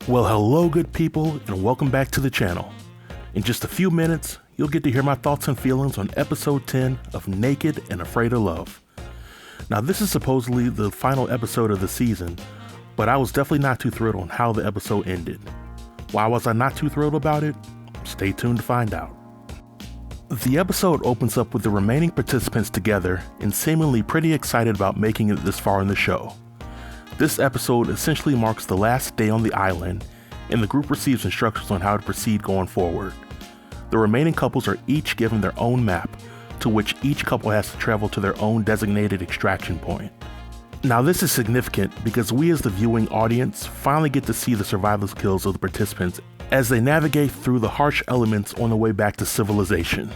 Well, hello good people, and welcome back to the channel. In just a few minutes, you'll get to hear my thoughts and feelings on episode 10 of Naked and Afraid of Love. Now, this is supposedly the final episode of the season, but I was definitely not too thrilled on how the episode ended. Why was I not too thrilled about it? Stay tuned to find out. The episode opens up with the remaining participants together and seemingly pretty excited about making it this far in the show. This episode essentially marks the last day on the island, and the group receives instructions on how to proceed going forward. The remaining couples are each given their own map, to which each couple has to travel to their own designated extraction point. Now this is significant because we as the viewing audience finally get to see the survival skills of the participants as they navigate through the harsh elements on the way back to civilization.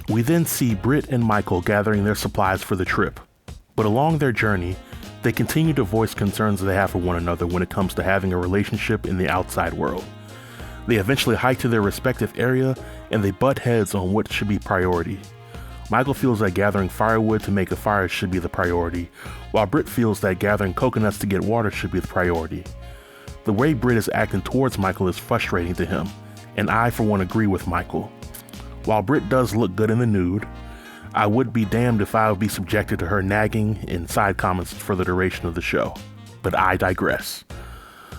We then see Britt and Michael gathering their supplies for the trip, but along their journey, they continue to voice concerns they have for one another when it comes to having a relationship in the outside world. They eventually hike to their respective area and they butt heads on what should be priority. Michael feels that gathering firewood to make a fire should be the priority, while Britt feels that gathering coconuts to get water should be the priority. The way Britt is acting towards Michael is frustrating to him, and I for one agree with Michael. While Britt does look good in the nude, I would be damned if I would be subjected to her nagging and side comments for the duration of the show. But I digress.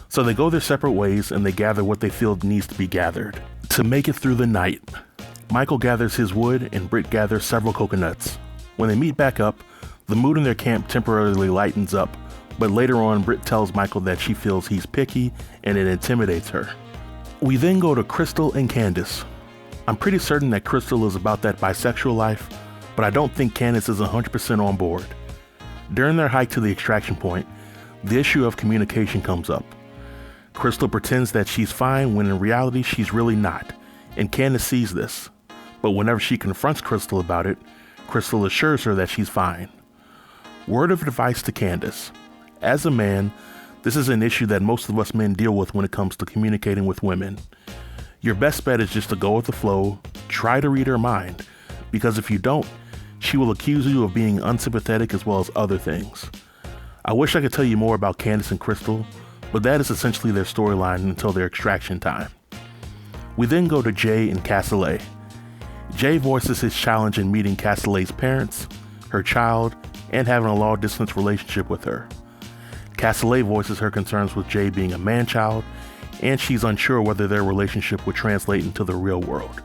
So they go their separate ways and they gather what they feel needs to be gathered to make it through the night. Michael gathers his wood and Britt gathers several coconuts. When they meet back up, the mood in their camp temporarily lightens up, but later on Britt tells Michael that she feels he's picky and it intimidates her. We then go to Crystal and Candice. I'm pretty certain that Crystal is about that bisexual life, but I don't think Candice is 100% on board. During their hike to the extraction point, the issue of communication comes up. Crystal pretends that she's fine when in reality she's really not, and Candice sees this. But whenever she confronts Crystal about it, Crystal assures her that she's fine. Word of advice to Candice. As a man, this is an issue that most of us men deal with when it comes to communicating with women. Your best bet is just to go with the flow, try to read her mind, because if you don't, she will accuse you of being unsympathetic as well as other things. I wish I could tell you more about Candice and Crystal, but that is essentially their storyline until their extraction time. We then go to Jay and Cassie. Jay voices his challenge in meeting Cassie's parents, her child, and having a long-distance relationship with her. Cassie voices her concerns with Jay being a man-child, and she's unsure whether their relationship would translate into the real world.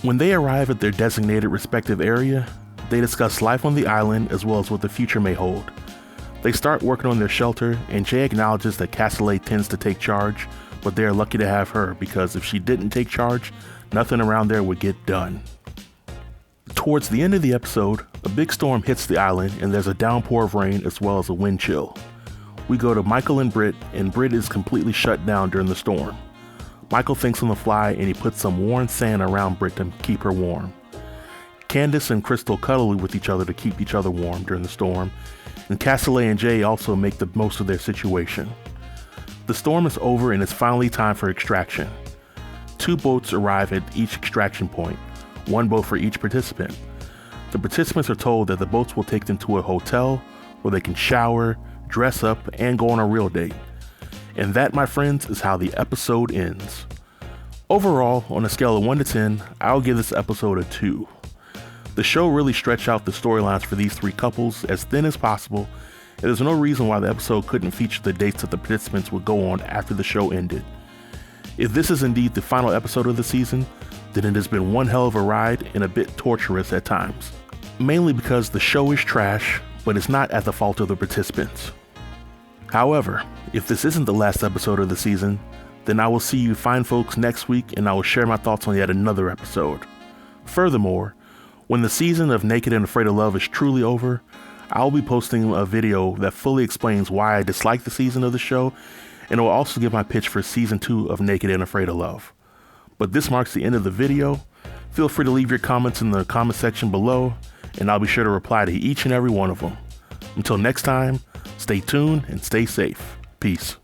When they arrive at their designated respective area, they discuss life on the island as well as what the future may hold. They start working on their shelter, and Jay acknowledges that Cassie tends to take charge, but they are lucky to have her because if she didn't take charge, nothing around there would get done. Towards the end of the episode, a big storm hits the island and there's a downpour of rain as well as a wind chill. We go to Michael and Britt is completely shut down during the storm. Michael thinks on the fly and he puts some worn sand around Britt to keep her warm. Candice and Crystal cuddle with each other to keep each other warm during the storm, and Cassie and Jay also make the most of their situation. The storm is over and it's finally time for extraction. 2 boats arrive at each extraction point, 1 boat for each participant. The participants are told that the boats will take them to a hotel where they can shower, dress up, and go on a real date. And that, my friends, is how the episode ends. Overall, on a scale of 1 to 10, I'll give this episode a 2. The show really stretched out the storylines for these 3 couples as thin as possible, and there's no reason why the episode couldn't feature the dates that the participants would go on after the show ended. If this is indeed the final episode of the season, then it has been one hell of a ride and a bit torturous at times. Mainly because the show is trash, but it's not at the fault of the participants. However, if this isn't the last episode of the season, then I will see you fine folks next week and I will share my thoughts on yet another episode. Furthermore, when the season of Naked and Afraid of Love is truly over, I'll be posting a video that fully explains why I dislike the season of the show, and it will also give my pitch for season 2 of Naked and Afraid of Love. But this marks the end of the video. Feel free to leave your comments in the comment section below, and I'll be sure to reply to each and every one of them. Until next time, stay tuned and stay safe. Peace.